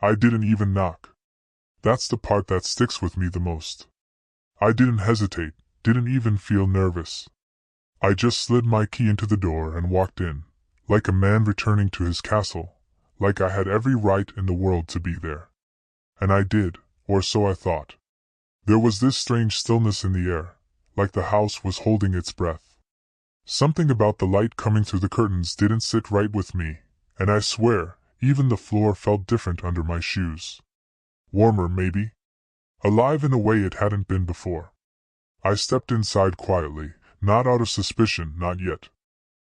I didn't even knock. That's the part that sticks with me the most. I didn't hesitate, didn't even feel nervous. I just slid my key into the door and walked in, like a man returning to his castle, like I had every right in the world to be there. And I did, or so I thought. There was this strange stillness in the air, like the house was holding its breath. Something about the light coming through the curtains didn't sit right with me, and I swear, even the floor felt different under my shoes. Warmer, maybe? Alive in a way it hadn't been before. I stepped inside quietly, not out of suspicion, not yet.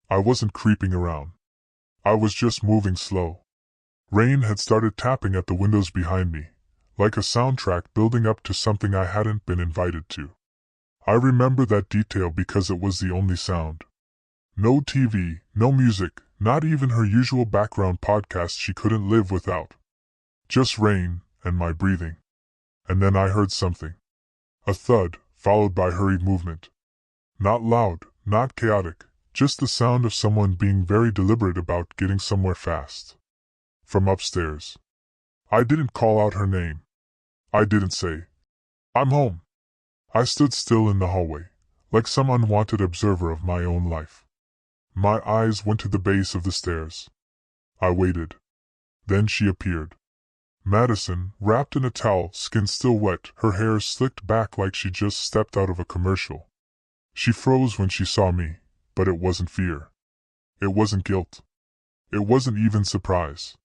I wasn't creeping around. I was just moving slow. Rain had started tapping at the windows behind me, like a soundtrack building up to something I hadn't been invited to. I remember that detail because it was the only sound. No TV, no music, not even her usual background podcast she couldn't live without. Just rain, and my breathing. And then I heard something. A thud, followed by hurried movement. Not loud, not chaotic, just the sound of someone being very deliberate about getting somewhere fast. From upstairs. I didn't call out her name. I didn't say, "I'm home." I stood still in the hallway, like some unwanted observer of my own life. My eyes went to the base of the stairs. I waited. Then she appeared. Madison, wrapped in a towel, skin still wet, her hair slicked back like she just stepped out of a commercial. She froze when she saw me, but it wasn't fear. It wasn't guilt. It wasn't even surprise.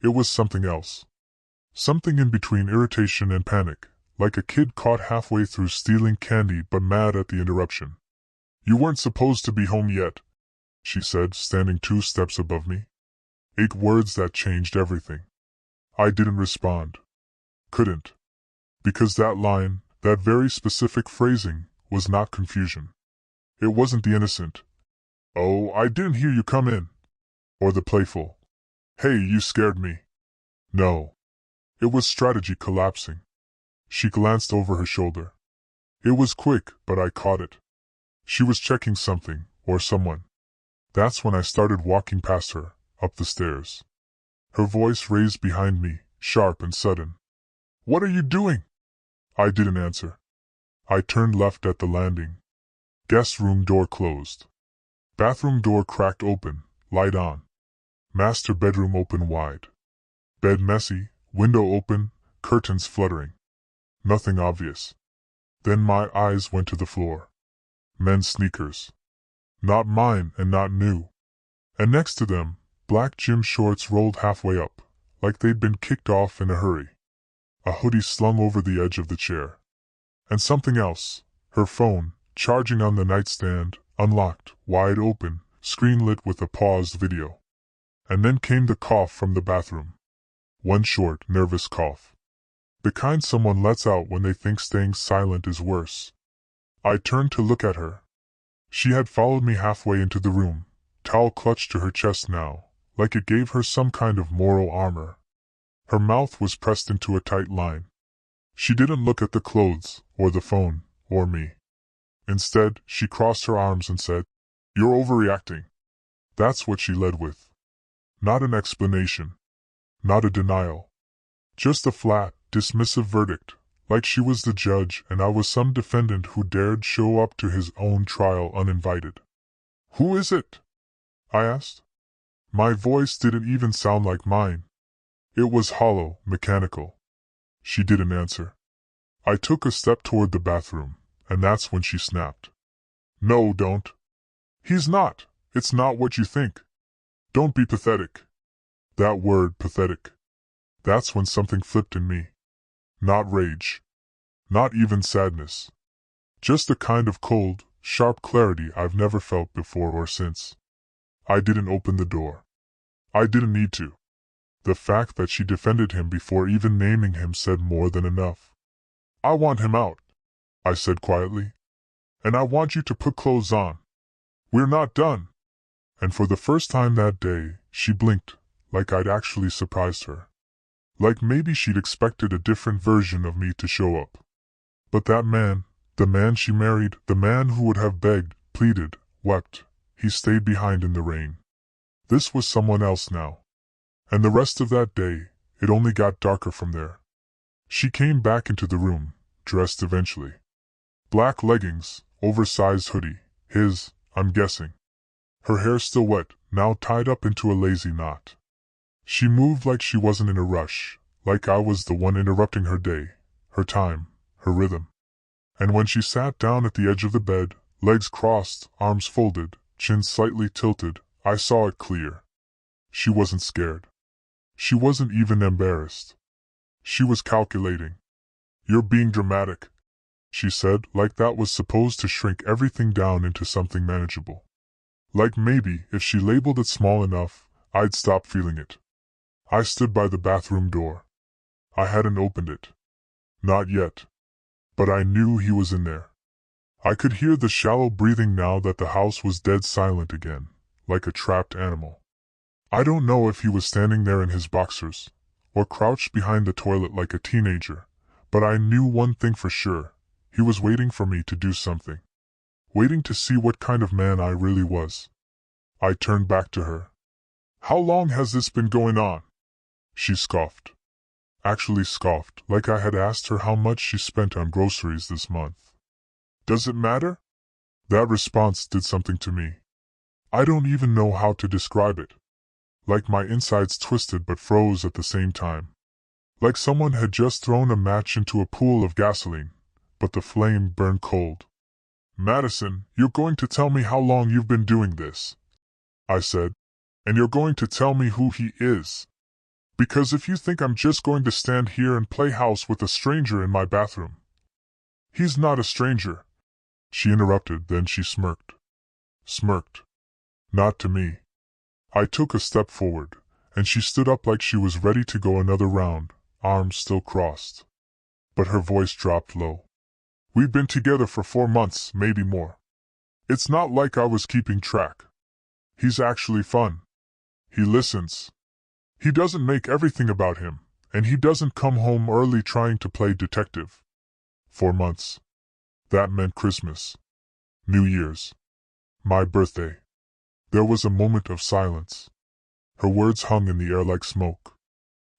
It was something else. Something in between irritation and panic, like a kid caught halfway through stealing candy but mad at the interruption. "You weren't supposed to be home yet," she said, standing 2 steps above me. 8 words that changed everything. I didn't respond. Couldn't. Because that line, that very specific phrasing, was not confusion. It wasn't the innocent, "Oh, I didn't hear you come in," or the playful, "Hey, you scared me." No. It was strategy collapsing. She glanced over her shoulder. It was quick, but I caught it. She was checking something, or someone. That's when I started walking past her, up the stairs. Her voice raised behind me, sharp and sudden. "What are you doing?" I didn't answer. I turned left at the landing. Guest room door closed. Bathroom door cracked open, light on. Master bedroom open wide. Bed messy, window open, curtains fluttering. Nothing obvious. Then my eyes went to the floor. Men's sneakers. Not mine and not new. And next to them, black gym shorts rolled halfway up, like they'd been kicked off in a hurry. A hoodie slung over the edge of the chair. And something else, her phone, charging on the nightstand, unlocked, wide open, screen lit with a paused video. And then came the cough from the bathroom. One short, nervous cough. The kind someone lets out when they think staying silent is worse. I turned to look at her. She had followed me halfway into the room, towel clutched to her chest now, like it gave her some kind of moral armor. Her mouth was pressed into a tight line. She didn't look at the clothes, or the phone, or me. Instead, she crossed her arms and said, "You're overreacting." That's what she led with. Not an explanation. Not a denial. Just a flat, dismissive verdict, like she was the judge and I was some defendant who dared show up to his own trial uninvited. "Who is it?" I asked. My voice didn't even sound like mine. It was hollow, mechanical. She didn't answer. I took a step toward the bathroom, and that's when she snapped. "No, don't. He's not. It's not what you think. Don't be pathetic." That word, pathetic. That's when something flipped in me. Not rage. Not even sadness. Just a kind of cold, sharp clarity I've never felt before or since. I didn't open the door. I didn't need to. The fact that she defended him before even naming him said more than enough. "I want him out," I said quietly. "And I want you to put clothes on. We're not done." And for the first time that day, she blinked, like I'd actually surprised her. Like maybe she'd expected a different version of me to show up. But that man, the man she married, the man who would have begged, pleaded, wept, he stayed behind in the rain. This was someone else now. And the rest of that day, It only got darker from there. She came back into the room, dressed eventually. Black leggings, oversized hoodie, I'm guessing. Her hair still wet, now tied up into a lazy knot. She moved like she wasn't in a rush, like I was the one interrupting her day, her time, her rhythm. And when she sat down at the edge of the bed, legs crossed, arms folded, chin slightly tilted, I saw it clear. She wasn't scared. She wasn't even embarrassed. She was calculating. "You're being dramatic," she said, like that was supposed to shrink everything down into something manageable. Like maybe, if she labeled it small enough, I'd stop feeling it. I stood by the bathroom door. I hadn't opened it. Not yet. But I knew he was in there. I could hear the shallow breathing now that the house was dead silent again, like a trapped animal. I don't know if he was standing there in his boxers, or crouched behind the toilet like a teenager, but I knew one thing for sure. He was waiting for me to do something. Waiting to see what kind of man I really was. I turned back to her. "How long has this been going on?" She scoffed. Actually scoffed, like I had asked her how much she spent on groceries this month. "Does it matter?" That response did something to me. I don't even know how to describe it. Like my insides twisted but froze at the same time. Like someone had just thrown a match into a pool of gasoline, but the flame burned cold. "Madison, you're going to tell me how long you've been doing this," I said. "And you're going to tell me who he is. Because if you think I'm just going to stand here and play house with a stranger in my bathroom." "He's not a stranger," she interrupted, then she smirked. Smirked. Not to me. I took a step forward, and she stood up like she was ready to go another round, arms still crossed. But her voice dropped low. "We've been together for 4 months, maybe more. It's not like I was keeping track. He's actually fun. He listens. He doesn't make everything about him, and he doesn't come home early trying to play detective." 4 months. That meant Christmas. New Year's. My birthday. There was a moment of silence. Her words hung in the air like smoke.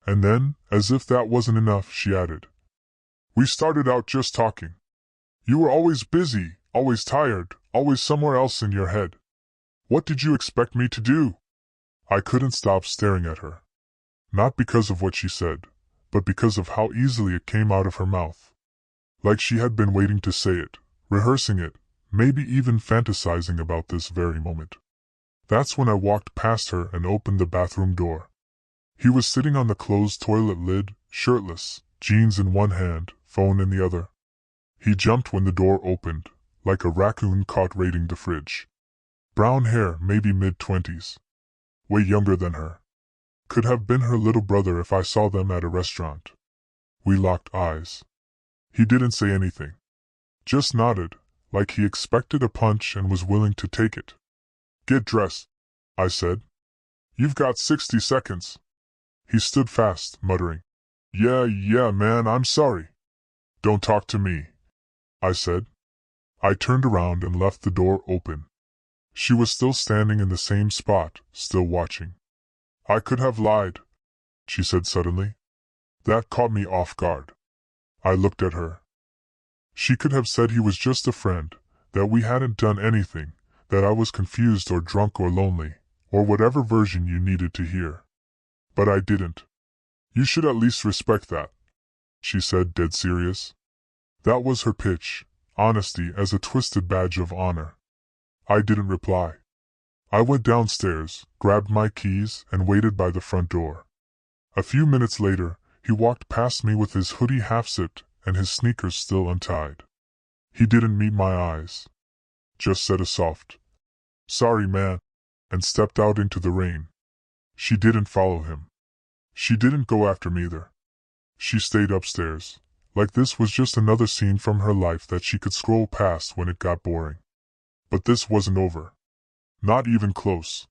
And then, as if that wasn't enough, she added, "We started out just talking. You were always busy, always tired, always somewhere else in your head. What did you expect me to do?" I couldn't stop staring at her. Not because of what she said, but because of how easily it came out of her mouth. Like she had been waiting to say it, rehearsing it, maybe even fantasizing about this very moment. That's when I walked past her and opened the bathroom door. He was sitting on the closed toilet lid, shirtless, jeans in one hand, phone in the other. He jumped when the door opened, like a raccoon caught raiding the fridge. Brown hair, maybe mid-20s. Way younger than her. Could have been her little brother if I saw them at a restaurant. We locked eyes. He didn't say anything. Just nodded, like he expected a punch and was willing to take it. "Get dressed," I said. "You've got 60 seconds. He stood fast, muttering, Yeah, man, I'm sorry." "Don't talk to me," I said. I turned around and left the door open. She was still standing in the same spot, still watching. "I could have lied," she said suddenly. That caught me off guard. I looked at her. She could have said he was just a friend, that we hadn't done anything, that I was confused or drunk or lonely, or whatever version you needed to hear. But I didn't. "You should at least respect that," she said, dead serious. That was her pitch, honesty as a twisted badge of honor. I didn't reply. I went downstairs, grabbed my keys, and waited by the front door. A few minutes later, he walked past me with his hoodie half-zipped and his sneakers still untied. He didn't meet my eyes. Just said a soft, "Sorry, man," and stepped out into the rain. She didn't follow him. She didn't go after me either. She stayed upstairs, like this was just another scene from her life that she could scroll past when it got boring. But this wasn't over. Not even close.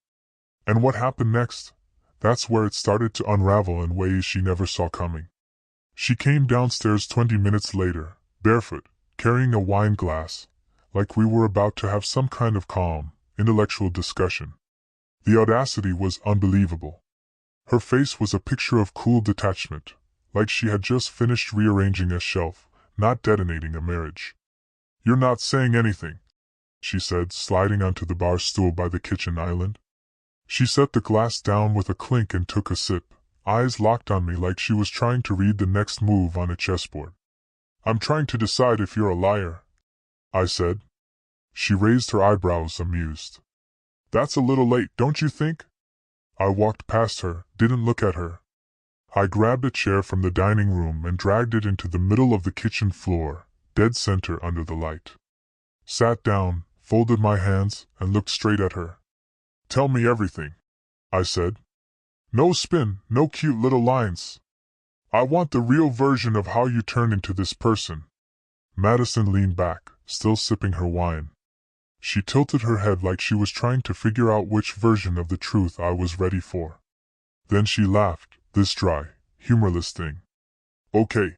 And what happened next? That's where it started to unravel in ways she never saw coming. She came downstairs 20 minutes later, barefoot, carrying a wine glass, like we were about to have some kind of calm, intellectual discussion. The audacity was unbelievable. Her face was a picture of cool detachment, like she had just finished rearranging a shelf, not detonating a marriage. "You're not saying anything," she said, sliding onto the bar stool by the kitchen island. She set the glass down with a clink and took a sip, eyes locked on me like she was trying to read the next move on a chessboard. "I'm trying to decide if you're a liar," I said. She raised her eyebrows, amused. "That's a little late, don't you think?" I walked past her, didn't look at her. I grabbed a chair from the dining room and dragged it into the middle of the kitchen floor, dead center under the light. Sat down, folded my hands, and looked straight at her. "Tell me everything," I said. "No spin, no cute little lines. I want the real version of how you turned into this person." Madison leaned back, still sipping her wine. She tilted her head like she was trying to figure out which version of the truth I was ready for. Then she laughed, this dry, humorless thing. "Okay,"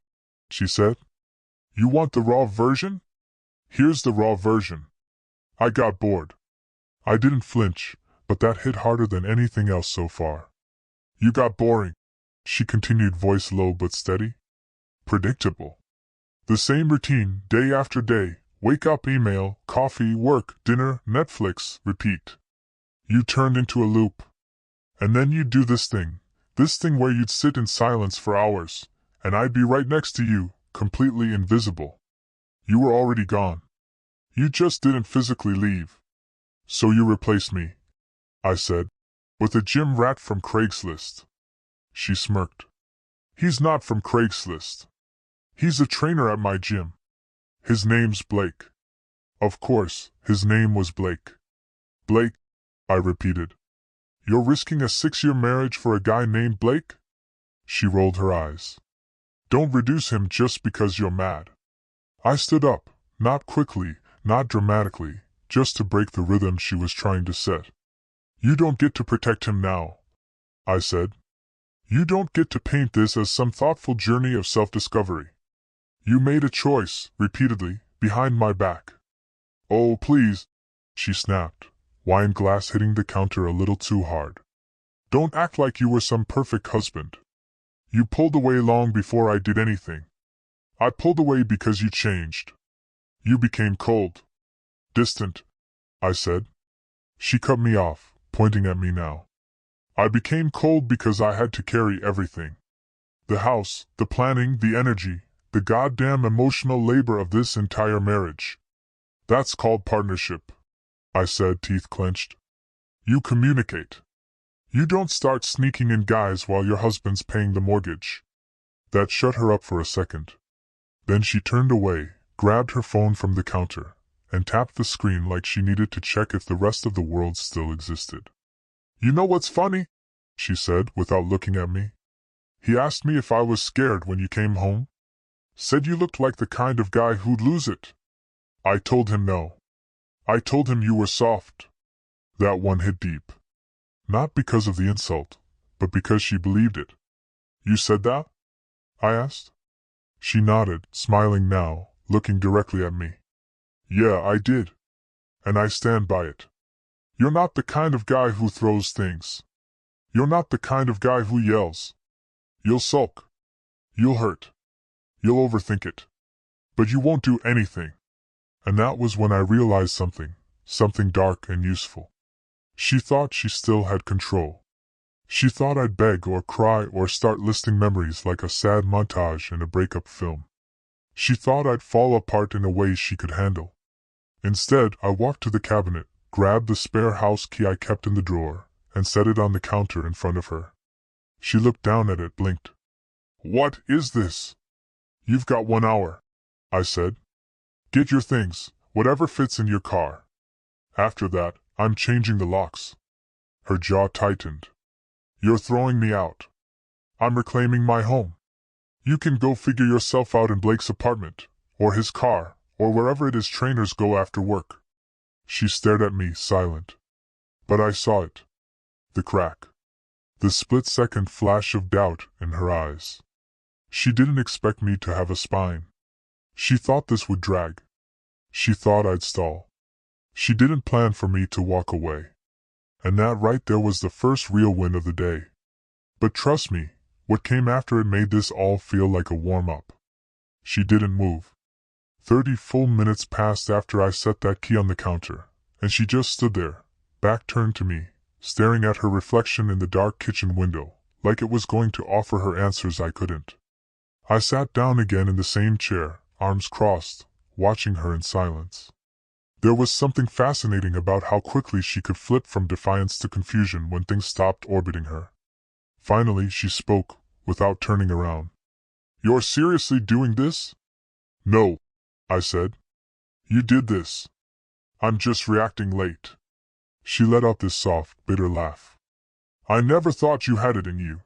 she said. "You want the raw version? Here's the raw version." I got bored. I didn't flinch, but that hit harder than anything else so far. "You got boring," she continued, voice low but steady. "Predictable. The same routine, day after day. Wake up, email, coffee, work, dinner, Netflix, repeat. You turned into a loop. And then you'd do this thing where you'd sit in silence for hours, and I'd be right next to you, completely invisible. You were already gone. You just didn't physically leave. So you replaced me," I said, "with a gym rat from Craigslist." She smirked. "He's not from Craigslist. He's a trainer at my gym. His name's Blake." Of course, his name was Blake. "Blake," I repeated. "You're risking a 6-year marriage for a guy named Blake?" She rolled her eyes. "Don't reduce him just because you're mad." I stood up, not quickly, not dramatically, just to break the rhythm she was trying to set. "You don't get to protect him now," I said. "You don't get to paint this as some thoughtful journey of self-discovery. You made a choice, repeatedly, behind my back." "Oh, please," she snapped, wine glass hitting the counter a little too hard. "Don't act like you were some perfect husband. You pulled away long before I did anything. I pulled away because you changed. You became cold. Distant," I said. She cut me off, pointing at me now. "I became cold because I had to carry everything. The house, the planning, the energy, the goddamn emotional labor of this entire marriage. That's called partnership," I said, teeth clenched. "You communicate. You don't start sneaking in guys while your husband's paying the mortgage." That shut her up for a second. Then she turned away, grabbed her phone from the counter, and tapped the screen like she needed to check if the rest of the world still existed. "You know what's funny?" she said, without looking at me. "He asked me if I was scared when you came home. Said you looked like the kind of guy who'd lose it. I told him no. I told him you were soft." That one hit deep. Not because of the insult, but because she believed it. "You said that?" I asked. She nodded, smiling now, looking directly at me. "Yeah, I did. And I stand by it. You're not the kind of guy who throws things. You're not the kind of guy who yells. You'll sulk. You'll hurt. You'll overthink it. But you won't do anything." And that was when I realized something dark and useful. She thought she still had control. She thought I'd beg or cry or start listing memories like a sad montage in a breakup film. She thought I'd fall apart in a way she could handle. Instead, I walked to the cabinet, grabbed the spare house key I kept in the drawer, and set it on the counter in front of her. She looked down at it, blinked. "What is this?" "You've got 1 hour," I said. "Get your things, whatever fits in your car. After that, I'm changing the locks." Her jaw tightened. "You're throwing me out. I'm reclaiming my home. You can go figure yourself out in Blake's apartment, or his car, or wherever it is trainers go after work." She stared at me, silent. But I saw it. The crack. The split-second flash of doubt in her eyes. She didn't expect me to have a spine. She thought this would drag. She thought I'd stall. She didn't plan for me to walk away. And that right there was the first real win of the day. But trust me, what came after it made this all feel like a warm-up. She didn't move. 30 full minutes passed after I set that key on the counter, and she just stood there, back turned to me, staring at her reflection in the dark kitchen window, like it was going to offer her answers I couldn't. I sat down again in the same chair, arms crossed, watching her in silence. There was something fascinating about how quickly she could flip from defiance to confusion when things stopped orbiting her. Finally, she spoke, without turning around. "You're seriously doing this?" "No," I said. "You did this. I'm just reacting late." She let out this soft, bitter laugh. "I never thought you had it in you."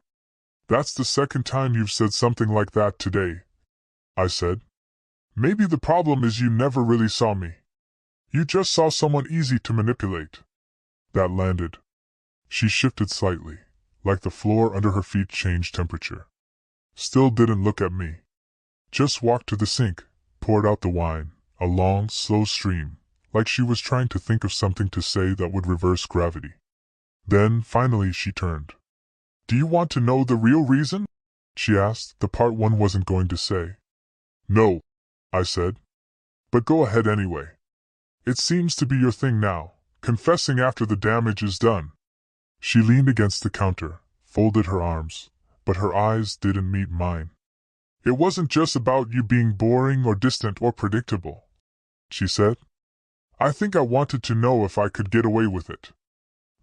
"That's the second time you've said something like that today," I said. "Maybe the problem is you never really saw me. You just saw someone easy to manipulate." That landed. She shifted slightly, like the floor under her feet changed temperature. Still didn't look at me. Just walked to the sink, poured out the wine, a long, slow stream, like she was trying to think of something to say that would reverse gravity. Then, finally, she turned. "Do you want to know the real reason?" she asked, the part one wasn't going to say. "No," I said. "But go ahead anyway. It seems to be your thing now, confessing after the damage is done." She leaned against the counter, folded her arms, but her eyes didn't meet mine. "It wasn't just about you being boring or distant or predictable," she said. "I think I wanted to know if I could get away with it.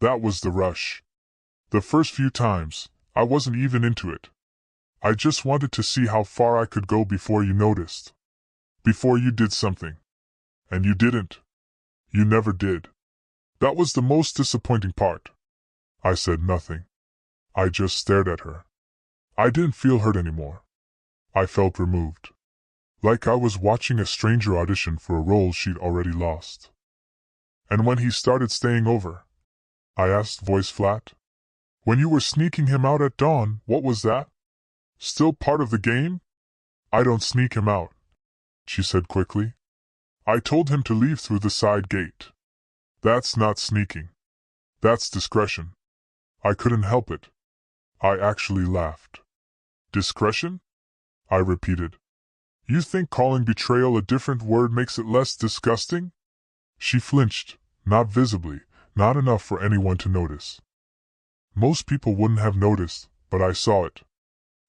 That was the rush. The first few times, I wasn't even into it. I just wanted to see how far I could go before you noticed. Before you did something. And you didn't. You never did. That was the most disappointing part." I said nothing. I just stared at her. I didn't feel hurt anymore. I felt removed. Like I was watching a stranger audition for a role she'd already lost. "And when he started staying over?" I asked, voice flat. "When you were sneaking him out at dawn, what was that? Still part of the game?" "I don't sneak him out," she said quickly. "I told him to leave through the side gate. That's not sneaking. That's discretion." I couldn't help it. I actually laughed. "Discretion?" I repeated. "You think calling betrayal a different word makes it less disgusting?" She flinched, not visibly, not enough for anyone to notice. Most people wouldn't have noticed, but I saw it.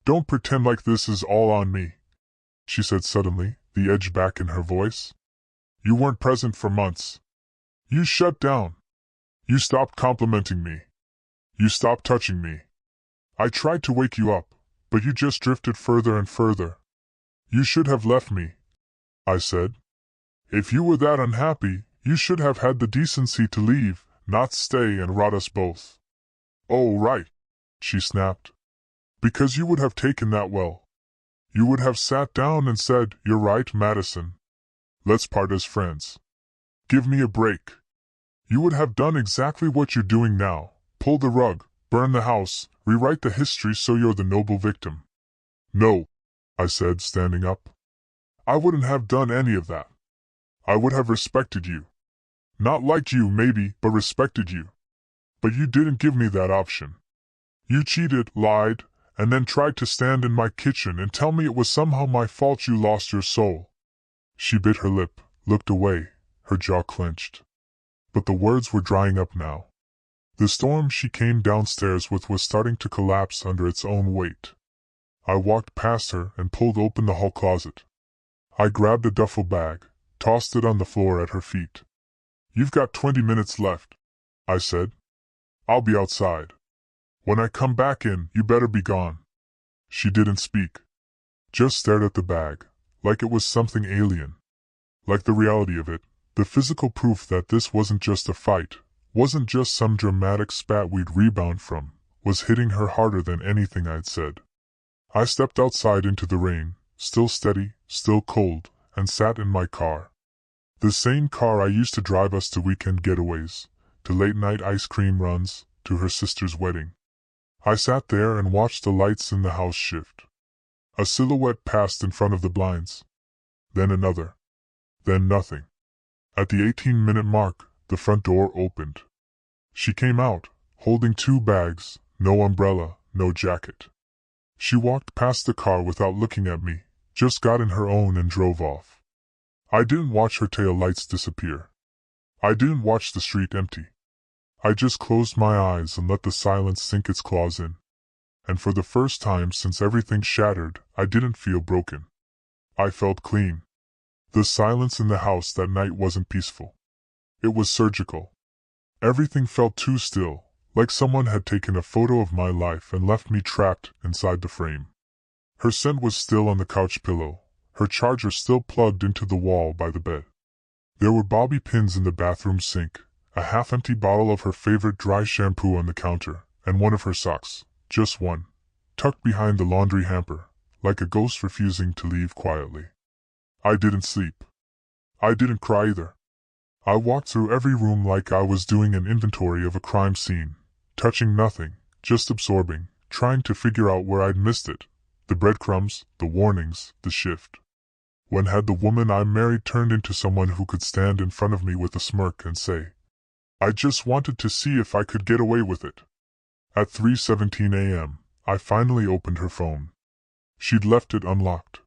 "Don't pretend like this is all on me," she said suddenly, the edge back in her voice. "You weren't present for months. You shut down. You stopped complimenting me. You stopped touching me. I tried to wake you up, but you just drifted further and further. You should have left me," I said. "If you were that unhappy, you should have had the decency to leave, not stay and rot us both." "Oh, right," she snapped. "Because you would have taken that well. You would have sat down and said, 'You're right, Madison. Let's part as friends. Give me a break.' You would have done exactly what you're doing now, pull the rug, burn the house, rewrite the history so you're the noble victim." "No," I said, standing up. "I wouldn't have done any of that. I would have respected you. Not liked you, maybe, but respected you. But you didn't give me that option. You cheated, lied, and then tried to stand in my kitchen and tell me it was somehow my fault you lost your soul." She bit her lip, looked away, her jaw clenched. But the words were drying up now. The storm she came downstairs with was starting to collapse under its own weight. I walked past her and pulled open the hall closet. I grabbed a duffel bag, tossed it on the floor at her feet. "You've got 20 minutes left," I said. "I'll be outside. When I come back in, you better be gone." She didn't speak. Just stared at the bag, like it was something alien. Like the reality of it, the physical proof that this wasn't just a fight, wasn't just some dramatic spat we'd rebound from, was hitting her harder than anything I'd said. I stepped outside into the rain, still steady, still cold, and sat in my car. The same car I used to drive us to weekend getaways, to late-night ice cream runs, to her sister's wedding. I sat there and watched the lights in the house shift. A silhouette passed in front of the blinds. Then another. Then nothing. At the 18-minute mark, the front door opened. She came out, holding 2 bags, no umbrella, no jacket. She walked past the car without looking at me, just got in her own and drove off. I didn't watch her tail lights disappear. I didn't watch the street empty. I just closed my eyes and let the silence sink its claws in. And for the first time since everything shattered, I didn't feel broken. I felt clean. The silence in the house that night wasn't peaceful. It was surgical. Everything felt too still, like someone had taken a photo of my life and left me trapped inside the frame. Her scent was still on the couch pillow, her charger still plugged into the wall by the bed. There were bobby pins in the bathroom sink, a half-empty bottle of her favorite dry shampoo on the counter, and one of her socks, just one, tucked behind the laundry hamper, like a ghost refusing to leave quietly. I didn't sleep. I didn't cry either. I walked through every room like I was doing an inventory of a crime scene, touching nothing, just absorbing, trying to figure out where I'd missed it, the breadcrumbs, the warnings, the shift. When had the woman I married turned into someone who could stand in front of me with a smirk and say, "I just wanted to see if I could get away with it"? At 3:17 a.m., I finally opened her phone. She'd left it unlocked.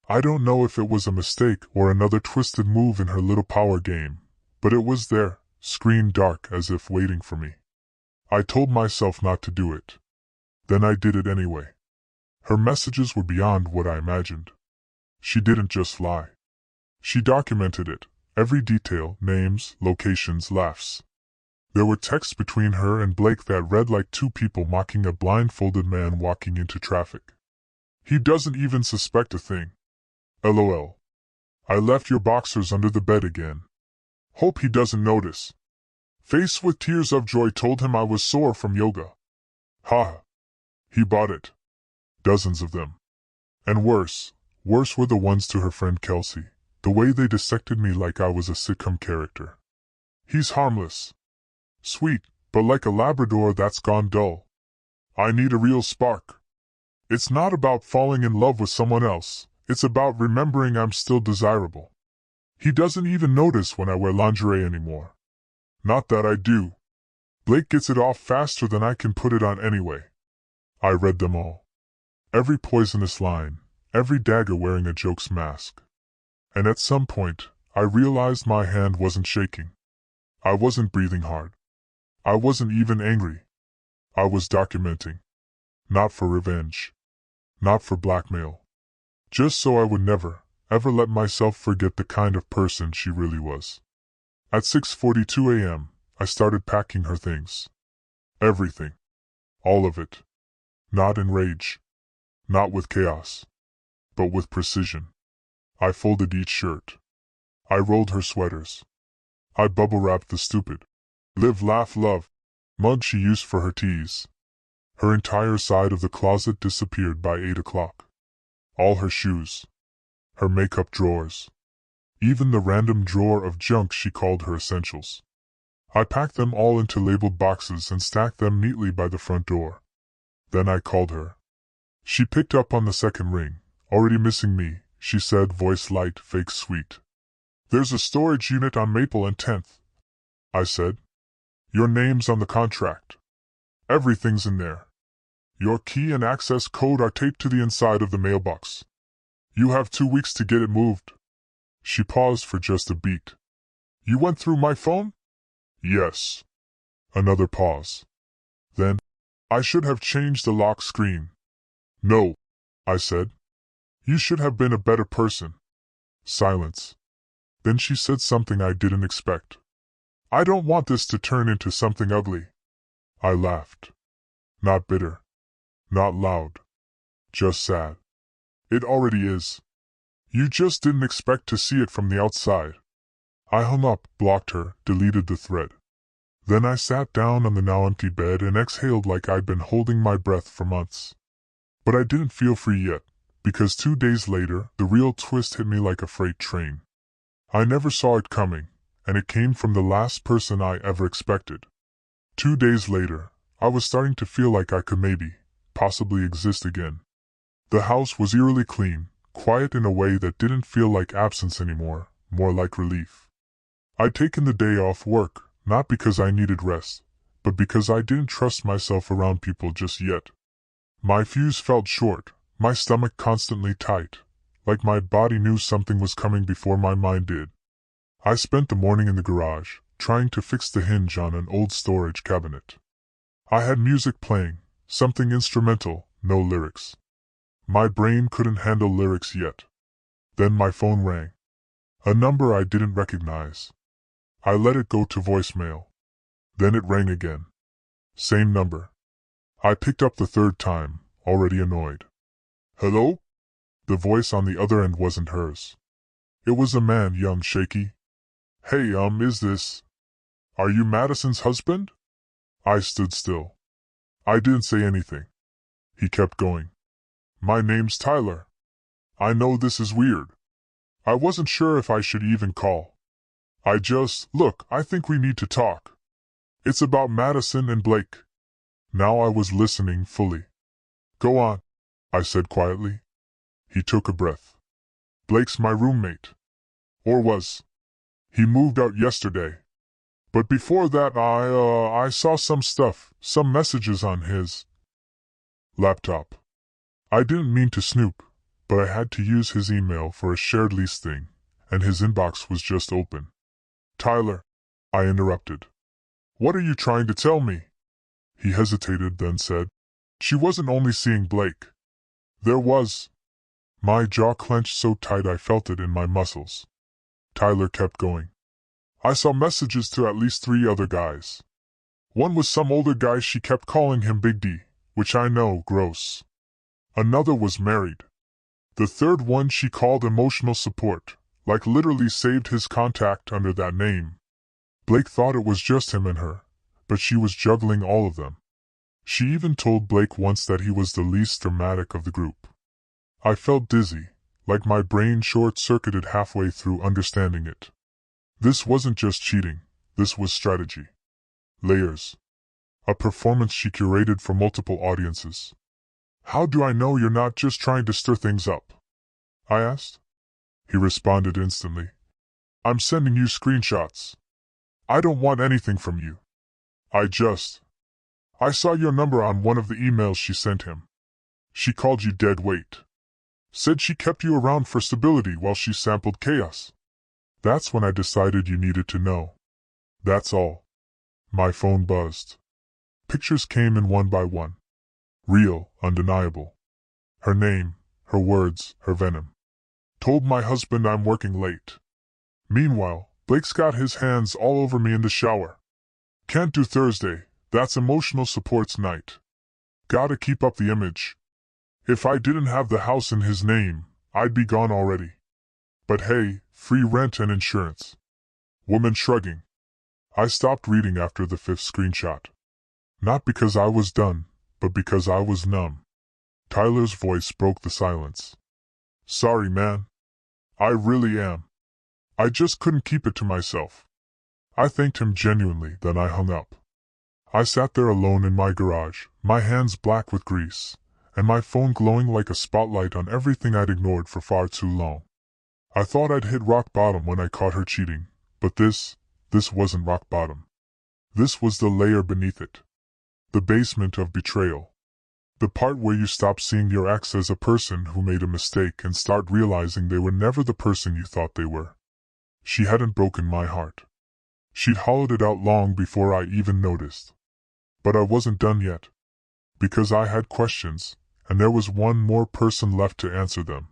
I don't know if it was a mistake or another twisted move in her little power game, but it was there, screen dark as if waiting for me. I told myself not to do it. Then I did it anyway. Her messages were beyond what I imagined. She didn't just lie. She documented it, every detail, names, locations, laughs. There were texts between her and Blake that read like two people mocking a blindfolded man walking into traffic. "He doesn't even suspect a thing. LOL. I left your boxers under the bed again. Hope he doesn't notice." Face with tears of joy told him I was sore from yoga. Ha! He bought it. Dozens of them. And worse were the ones to her friend Kelsey, the way they dissected me like I was a sitcom character. "He's harmless. Sweet, but like a Labrador that's gone dull. I need a real spark. It's not about falling in love with someone else. It's about remembering I'm still desirable. He doesn't even notice when I wear lingerie anymore. Not that I do. Blake gets it off faster than I can put it on anyway." I read them all. Every poisonous line, every dagger wearing a joke's mask. And at some point, I realized my hand wasn't shaking. I wasn't breathing hard. I wasn't even angry. I was documenting. Not for revenge. Not for blackmail. Just so I would never, ever let myself forget the kind of person she really was. At 6:42 a.m., I started packing her things. Everything. All of it. Not in rage. Not with chaos. But with precision. I folded each shirt. I rolled her sweaters. I bubble-wrapped the stupid live, laugh, love mug she used for her teas. Her entire side of the closet disappeared by 8 o'clock. All her shoes. Her makeup drawers. Even the random drawer of junk she called her essentials. I packed them all into labeled boxes and stacked them neatly by the front door. Then I called her. She picked up on the second ring. "Already missing me," she said, voice light, fake sweet. "There's a storage unit on Maple and 10th. I said. "Your name's on the contract. Everything's in there. Your key and access code are taped to the inside of the mailbox. You have 2 weeks to get it moved." She paused for just a beat. "You went through my phone?" "Yes." Another pause. Then, "I should have changed the lock screen." "No," I said. "You should have been a better person." Silence. Then she said something I didn't expect. "I don't want this to turn into something ugly." I laughed. Not bitter. Not loud. Just sad. "It already is. You just didn't expect to see it from the outside." I hung up, blocked her, deleted the thread. Then I sat down on the now empty bed and exhaled like I'd been holding my breath for months. But I didn't feel free yet, because 2 days later, the real twist hit me like a freight train. I never saw it coming, and it came from the last person I ever expected. 2 days later, I was starting to feel like I could maybe, possibly exist again. The house was eerily clean, quiet in a way that didn't feel like absence anymore, more like relief. I'd taken the day off work, not because I needed rest, but because I didn't trust myself around people just yet. My fuse felt short, my stomach constantly tight, like my body knew something was coming before my mind did. I spent the morning in the garage, trying to fix the hinge on an old storage cabinet. I had music playing, something instrumental, no lyrics. My brain couldn't handle lyrics yet. Then my phone rang. A number I didn't recognize. I let it go to voicemail. Then it rang again. Same number. I picked up the third time, already annoyed. Hello? The voice on the other end wasn't hers. It was a man, young, shaky. Hey, is this? Are you Madison's husband? I stood still. I didn't say anything. He kept going. My name's Tyler. I know this is weird. I wasn't sure if I should even call. Look, I think we need to talk. It's about Madison and Blake. Now I was listening fully. Go on, I said quietly. He took a breath. Blake's my roommate. Or was. He moved out yesterday. But before that I saw some stuff, some messages on his laptop. I didn't mean to snoop, but I had to use his email for a shared lease thing, and his inbox was just open. Tyler, I interrupted. What are you trying to tell me? He hesitated, then said, she wasn't only seeing Blake. There was. My jaw clenched so tight I felt it in my muscles. Tyler kept going. I saw messages to at least 3 other guys. One was some older guy, she kept calling him Big D, which I know, gross. Another was married. The third one she called emotional support, like literally saved his contact under that name. Blake thought it was just him and her, but she was juggling all of them. She even told Blake once that he was the least dramatic of the group. I felt dizzy, like my brain short-circuited halfway through understanding it. This wasn't just cheating, this was strategy. Layers. A performance she curated for multiple audiences. How do I know you're not just trying to stir things up? I asked. He responded instantly. I'm sending you screenshots. I don't want anything from you. I saw your number on one of the emails she sent him. She called you dead weight. Said she kept you around for stability while she sampled chaos. That's when I decided you needed to know. That's all. My phone buzzed. Pictures came in one by one. Real, undeniable. Her name, her words, her venom. Told my husband I'm working late. Meanwhile, Blake's got his hands all over me in the shower. Can't do Thursday, that's emotional support's night. Gotta keep up the image. If I didn't have the house in his name, I'd be gone already. But hey, free rent and insurance. Woman shrugging. I stopped reading after the 5th screenshot. Not because I was done, but because I was numb. Tyler's voice broke the silence. Sorry, man. I really am. I just couldn't keep it to myself. I thanked him genuinely, then I hung up. I sat there alone in my garage, my hands black with grease, and my phone glowing like a spotlight on everything I'd ignored for far too long. I thought I'd hit rock bottom when I caught her cheating, but this wasn't rock bottom. This was the layer beneath it. The basement of betrayal. The part where you stop seeing your ex as a person who made a mistake and start realizing they were never the person you thought they were. She hadn't broken my heart. She'd hollowed it out long before I even noticed. But I wasn't done yet. Because I had questions, and there was one more person left to answer them.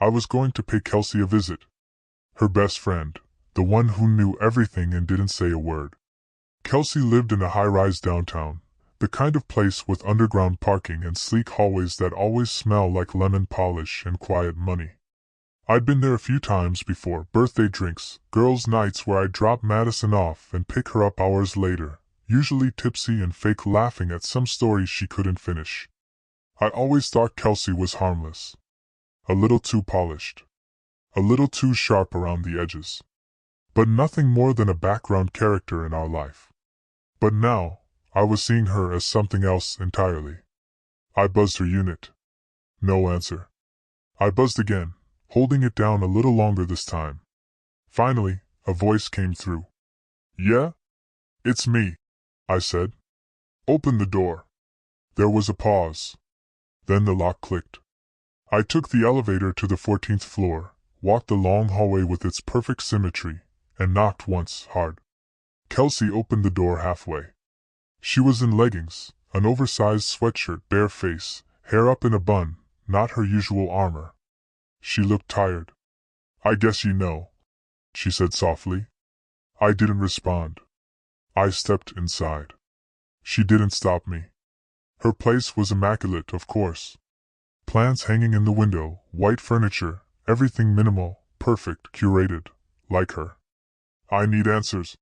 I was going to pay Kelsey a visit. Her best friend, the one who knew everything and didn't say a word. Kelsey lived in a high-rise downtown, the kind of place with underground parking and sleek hallways that always smell like lemon polish and quiet money. I'd been there a few times before, birthday drinks, girls' nights where I'd drop Madison off and pick her up hours later, usually tipsy and fake laughing at some story she couldn't finish. I always thought Kelsey was harmless. A little too polished. A little too sharp around the edges. But nothing more than a background character in our life. But now, I was seeing her as something else entirely. I buzzed her unit. No answer. I buzzed again, holding it down a little longer this time. Finally, a voice came through. Yeah? It's me, I said. Open the door. There was a pause. Then the lock clicked. I took the elevator to the 14th floor, walked the long hallway with its perfect symmetry, and knocked once, hard. Kelsey opened the door halfway. She was in leggings, an oversized sweatshirt, bare face, hair up in a bun, not her usual armor. She looked tired. "I guess you know," she said softly. I didn't respond. I stepped inside. She didn't stop me. Her place was immaculate, of course. Plants hanging in the window, white furniture, everything minimal, perfect, curated, like her. "I need answers,"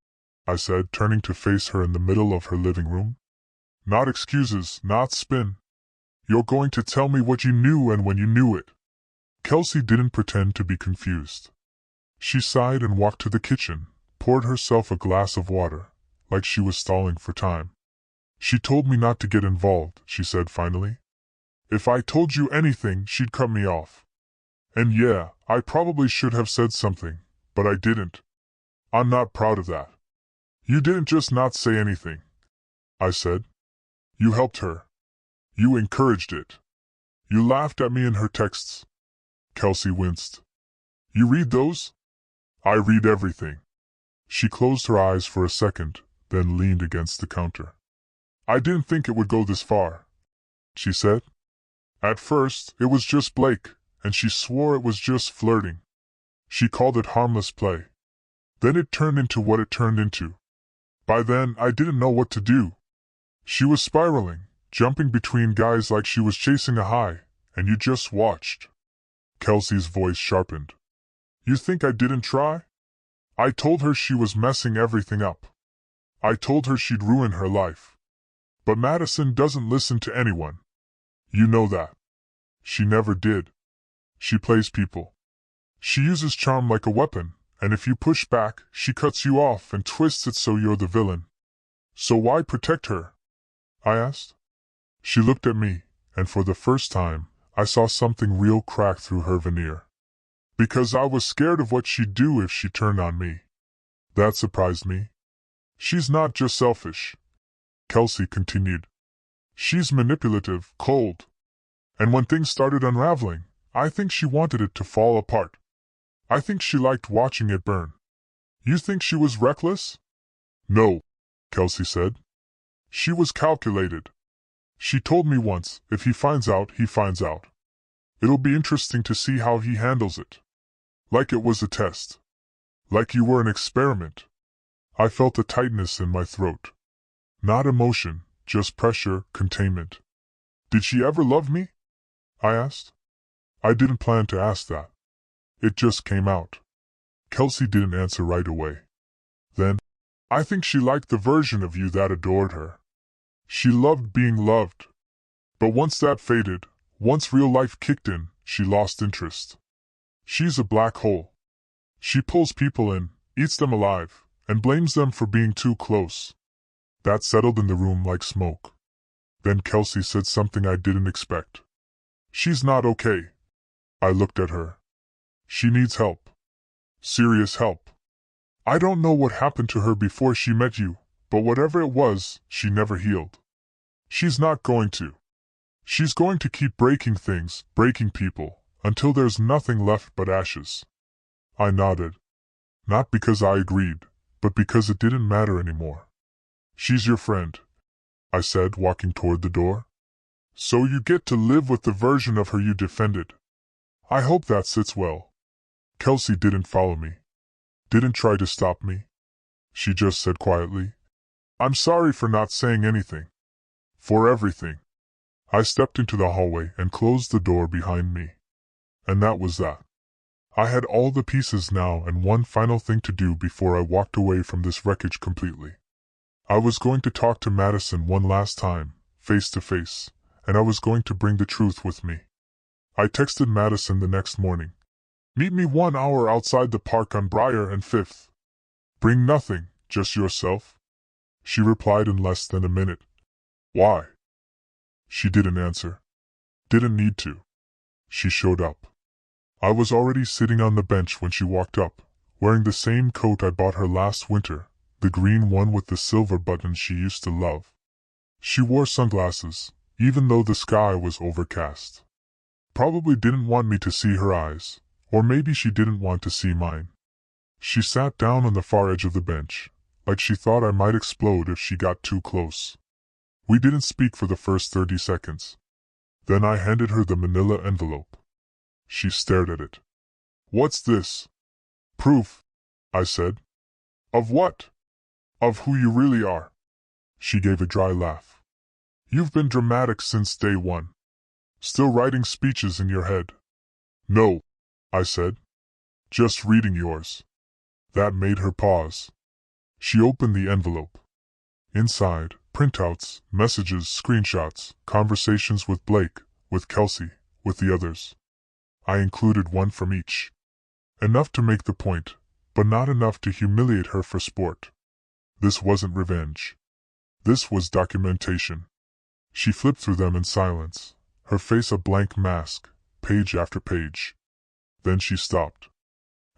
I said, turning to face her in the middle of her living room. "Not excuses, not spin. You're going to tell me what you knew and when you knew it." Kelsey didn't pretend to be confused. She sighed and walked to the kitchen, poured herself a glass of water, like she was stalling for time. "She told me not to get involved," she said finally. "If I told you anything, she'd cut me off. And yeah, I probably should have said something, but I didn't. I'm not proud of that." "You didn't just not say anything," I said. "You helped her. You encouraged it. You laughed at me in her texts." Kelsey winced. "You read those?" "I read everything." She closed her eyes for a second, then leaned against the counter. "I didn't think it would go this far," she said. "At first, it was just Blake, and she swore it was just flirting. She called it harmless play. Then it turned into what it turned into. By then, I didn't know what to do. She was spiraling, jumping between guys like she was chasing a high, and you just watched." Kelsey's voice sharpened. "You think I didn't try? I told her she was messing everything up. I told her she'd ruin her life. But Madison doesn't listen to anyone. You know that. She never did. She plays people. She uses charm like a weapon, and if you push back, she cuts you off and twists it so you're the villain. So why protect her?" I asked. She looked at me, and for the first time, I saw something real crack through her veneer. "Because I was scared of what she'd do if she turned on me." That surprised me. "She's not just selfish," Kelsey continued. "She's manipulative, cold. And when things started unraveling, I think she wanted it to fall apart. I think she liked watching it burn." "You think she was reckless?" "No," Kelsey said. "She was calculated. She told me once, if he finds out, he finds out. It'll be interesting to see how he handles it. Like it was a test. Like you were an experiment." I felt a tightness in my throat. Not emotion, just pressure, containment. "Did she ever love me?" I asked. I didn't plan to ask that. It just came out. Kelsey didn't answer right away. Then, "I think she liked the version of you that adored her. She loved being loved. But once that faded, once real life kicked in, she lost interest. She's a black hole. She pulls people in, eats them alive, and blames them for being too close." That settled in the room like smoke. Then Kelsey said something I didn't expect. "She's not okay." I looked at her. "She needs help. Serious help. I don't know what happened to her before she met you, but whatever it was, she never healed. She's not going to. She's going to keep breaking things, breaking people, until there's nothing left but ashes." I nodded. Not because I agreed, but because it didn't matter anymore. "She's your friend," I said, walking toward the door. "So you get to live with the version of her you defended. I hope that sits well." Kelsey didn't follow me. Didn't try to stop me. She just said quietly, "I'm sorry for not saying anything. For everything." I stepped into the hallway and closed the door behind me. And that was that. I had all the pieces now and one final thing to do before I walked away from this wreckage completely. I was going to talk to Madison one last time, face to face, and I was going to bring the truth with me. I texted Madison the next morning. "Meet me 1 hour outside the park on Briar and 5th. Bring nothing, just yourself." She replied in less than a minute. "Why?" She didn't answer. Didn't need to. She showed up. I was already sitting on the bench when she walked up, wearing the same coat I bought her last winter, the green one with the silver buttons she used to love. She wore sunglasses, even though the sky was overcast. Probably didn't want me to see her eyes, or maybe she didn't want to see mine. She sat down on the far edge of the bench, like she thought I might explode if she got too close. We didn't speak for the first 30 seconds. Then I handed her the manila envelope. She stared at it. "What's this?" "Proof," I said. "Of what?" "Of who you really are." She gave a dry laugh. "You've been dramatic since day one. Still writing speeches in your head." "No," I said. "Just reading yours." That made her pause. She opened the envelope. Inside, printouts, messages, screenshots, conversations with Blake, with Kelsey, with the others. I included one from each. Enough to make the point, but not enough to humiliate her for sport. This wasn't revenge. This was documentation. She flipped through them in silence, her face a blank mask, page after page. Then she stopped.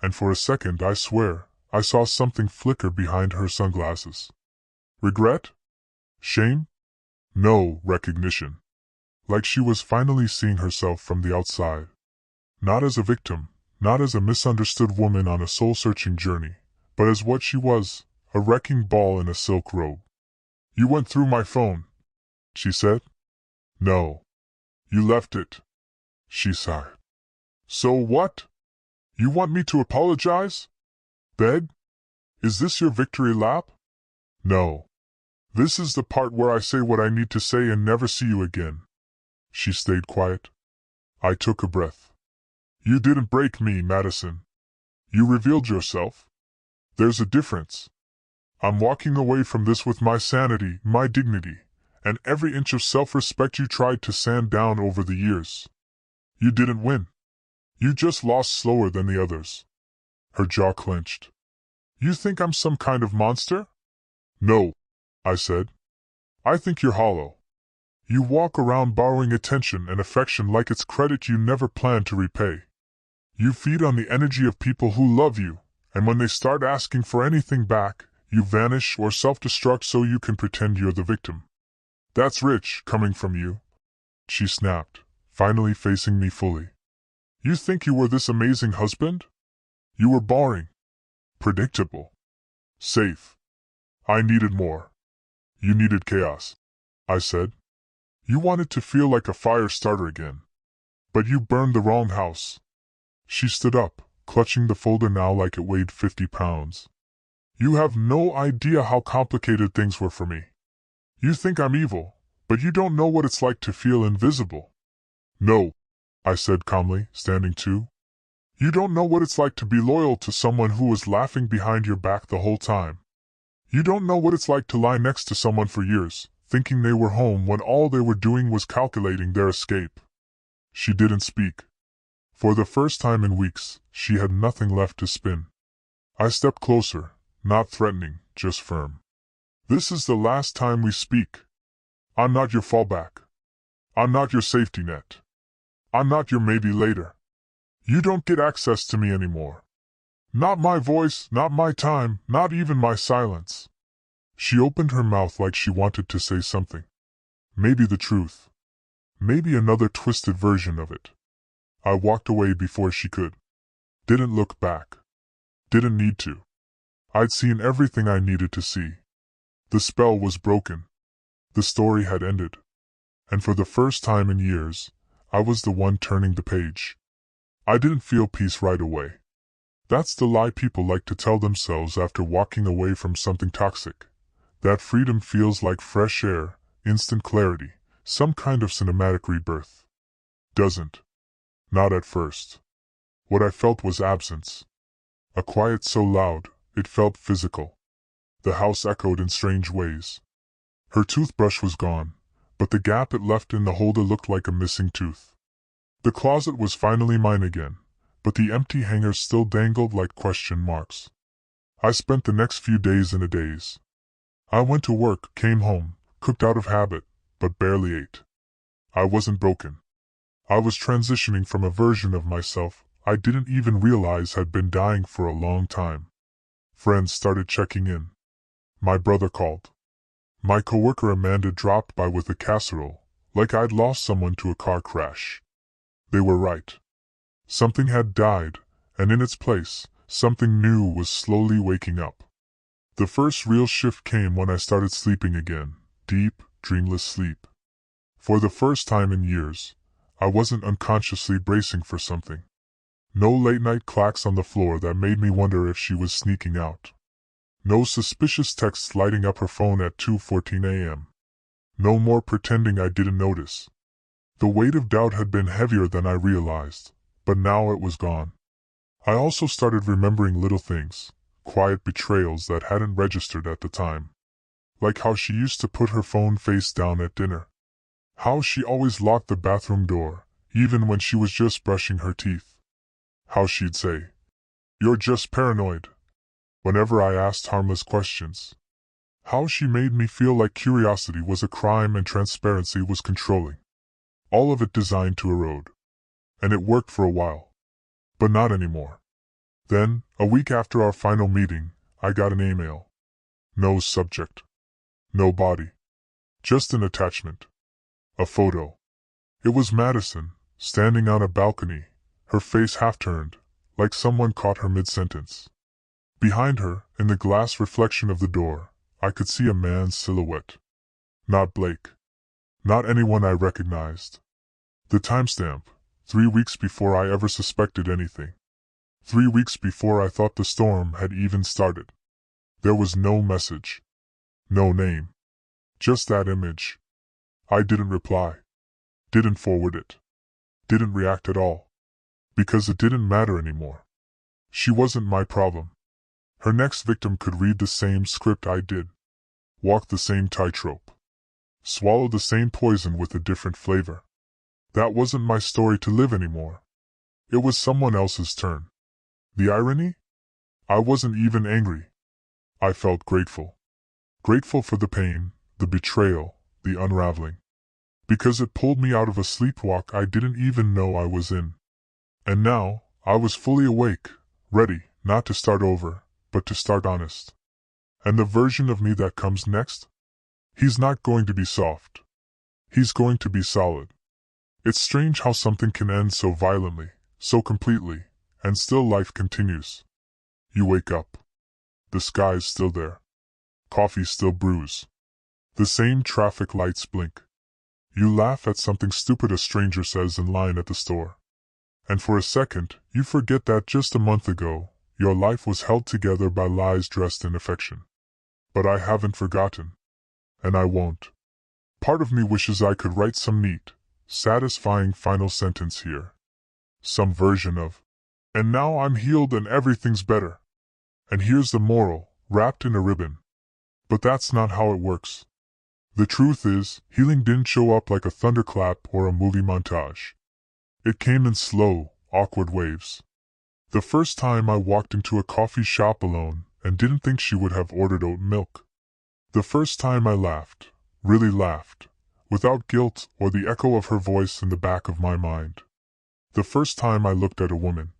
And for a second, I swear, I saw something flicker behind her sunglasses. Regret? Shame? No, recognition. Like she was finally seeing herself from the outside. Not as a victim, not as a misunderstood woman on a soul-searching journey, but as what she was, a wrecking ball in a silk robe. "You went through my phone," she said. "No. You left it." She sighed. "So what? You want me to apologize? Beg? Is this your victory lap?" "No. This is the part where I say what I need to say and never see you again." She stayed quiet. I took a breath. "You didn't break me, Madison. You revealed yourself. There's a difference. I'm walking away from this with my sanity, my dignity, and every inch of self-respect you tried to sand down over the years. You didn't win. You just lost slower than the others." Her jaw clenched. "You think I'm some kind of monster?" "No," I said. "I think you're hollow. You walk around borrowing attention and affection like it's credit you never planned to repay. You feed on the energy of people who love you, and when they start asking for anything back, you vanish or self-destruct so you can pretend you're the victim. That's rich, coming from you." She snapped, finally facing me fully. "You think you were this amazing husband? You were boring. Predictable. Safe. I needed more. You needed chaos," I said. "You wanted to feel like a fire starter again. But you burned the wrong house." She stood up, clutching the folder now like it weighed 50 pounds. "You have no idea how complicated things were for me. You think I'm evil, but you don't know what it's like to feel invisible." "No," I said calmly, standing too. "You don't know what it's like to be loyal to someone who was laughing behind your back the whole time. You don't know what it's like to lie next to someone for years, thinking they were home when all they were doing was calculating their escape." She didn't speak. For the first time in weeks, she had nothing left to spin. I stepped closer, not threatening, just firm. "This is the last time we speak. I'm not your fallback. I'm not your safety net. I'm not your maybe later. You don't get access to me anymore. Not my voice, not my time, not even my silence." She opened her mouth like she wanted to say something. Maybe the truth. Maybe another twisted version of it. I walked away before she could. Didn't look back. Didn't need to. I'd seen everything I needed to see. The spell was broken. The story had ended. And for the first time in years, I was the one turning the page. I didn't feel peace right away. That's the lie people like to tell themselves after walking away from something toxic. That freedom feels like fresh air, instant clarity, some kind of cinematic rebirth. Doesn't. Not at first. What I felt was absence. A quiet so loud, it felt physical. The house echoed in strange ways. Her toothbrush was gone, but the gap it left in the holder looked like a missing tooth. The closet was finally mine again, but the empty hangers still dangled like question marks. I spent the next few days in a daze. I went to work, came home, cooked out of habit, but barely ate. I wasn't broken. I was transitioning from a version of myself I didn't even realize had been dying for a long time. Friends started checking in. My brother called. My coworker Amanda dropped by with a casserole, Like I'd lost someone to a car crash. They were right. Something had died, and in its place, something new was slowly waking up. The first real shift came when I started sleeping again, deep, dreamless sleep. For the first time in years, I wasn't unconsciously bracing for something. No late-night clacks on the floor that made me wonder if she was sneaking out. No suspicious texts lighting up her phone at 2:14 a.m. No more pretending I didn't notice. The weight of doubt had been heavier than I realized, but now it was gone. I also started remembering little things, quiet betrayals that hadn't registered at the time. Like how she used to put her phone face down at dinner. How she always locked the bathroom door, even when she was just brushing her teeth. How she'd say, "You're just paranoid," whenever I asked harmless questions. How she made me feel like curiosity was a crime and transparency was controlling. All of it designed to erode. And it worked for a while. But not anymore. Then, a week after our final meeting, I got an email. No subject. No body. Just an attachment. A photo. It was Madison, standing on a balcony, her face half-turned, like someone caught her mid-sentence. Behind her, in the glass reflection of the door, I could see a man's silhouette. Not Blake. Not anyone I recognized. The timestamp, 3 weeks before I ever suspected anything. 3 weeks before I thought the storm had even started. There was no message. No name. Just that image. I didn't reply. Didn't forward it. Didn't react at all. Because it didn't matter anymore. She wasn't my problem. Her next victim could read the same script I did. Walk the same tightrope. Swallow the same poison with a different flavor. That wasn't my story to live anymore. It was someone else's turn. The irony? I wasn't even angry. I felt grateful. Grateful for the pain, the betrayal, the unraveling. Because it pulled me out of a sleepwalk I didn't even know I was in. And now, I was fully awake, ready, not to start over, but to start honest. And the version of me that comes next? He's not going to be soft. He's going to be solid. It's strange how something can end so violently, so completely, and still life continues. You wake up. The sky's still there. Coffee still brews. The same traffic lights blink. You laugh at something stupid a stranger says in line at the store. And for a second, you forget that just a month ago, your life was held together by lies dressed in affection. But I haven't forgotten. And I won't. Part of me wishes I could write some neat, satisfying final sentence here. Some version of, "And now I'm healed and everything's better. And here's the moral, wrapped in a ribbon." But that's not how it works. The truth is, healing didn't show up like a thunderclap or a movie montage. It came in slow, awkward waves. The first time I walked into a coffee shop alone and didn't think she would have ordered oat milk. The first time I laughed, really laughed, without guilt or the echo of her voice in the back of my mind. The first time I looked at a woman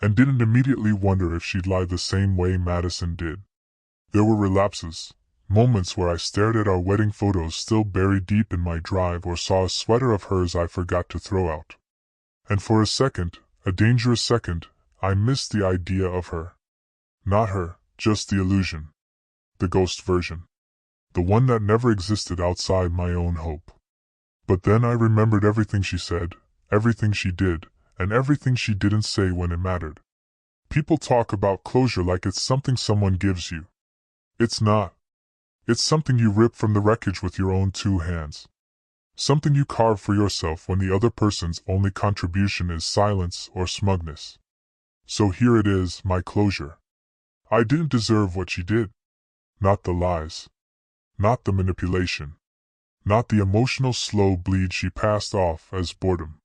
and didn't immediately wonder if she'd lie the same way Madison did. There were relapses, moments where I stared at our wedding photos still buried deep in my drive or saw a sweater of hers I forgot to throw out. And for a second, a dangerous second, I missed the idea of her. Not her, just the illusion. The ghost version. The one that never existed outside my own hope. But then I remembered everything she said, everything she did, and everything she didn't say when it mattered. People talk about closure like it's something someone gives you. It's not. It's something you rip from the wreckage with your own 2 hands. Something you carve for yourself when the other person's only contribution is silence or smugness. So here it is, my closure. I didn't deserve what she did. Not the lies. Not the manipulation. Not the emotional slow bleed she passed off as boredom.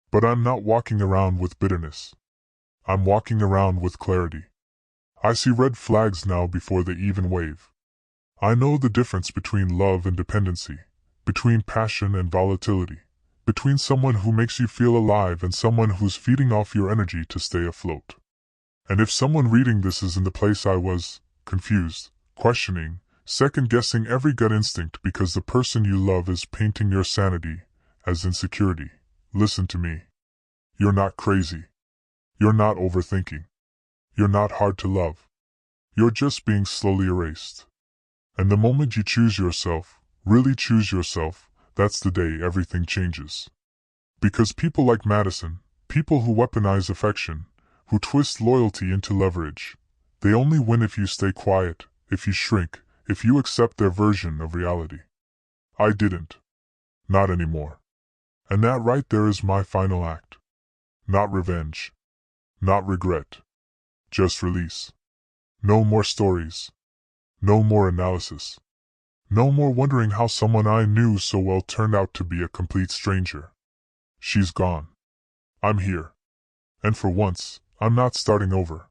But I'm not walking around with bitterness. I'm walking around with clarity. I see red flags now before they even wave. I know the difference between love and dependency, between passion and volatility, between someone who makes you feel alive and someone who's feeding off your energy to stay afloat. And if someone reading this is in the place I was, confused, questioning, second-guessing every gut instinct because the person you love is painting your sanity as insecurity. Listen to me. You're not crazy. You're not overthinking. You're not hard to love. You're just being slowly erased. And the moment you choose yourself, really choose yourself, that's the day everything changes. Because people like Madison, people who weaponize affection, who twist loyalty into leverage, they only win if you stay quiet, if you shrink, if you accept their version of reality. I didn't. Not anymore. And that right there is my final act. Not revenge. Not regret. Just release. No more stories. No more analysis. No more wondering how someone I knew so well turned out to be a complete stranger. She's gone. I'm here. And for once, I'm not starting over.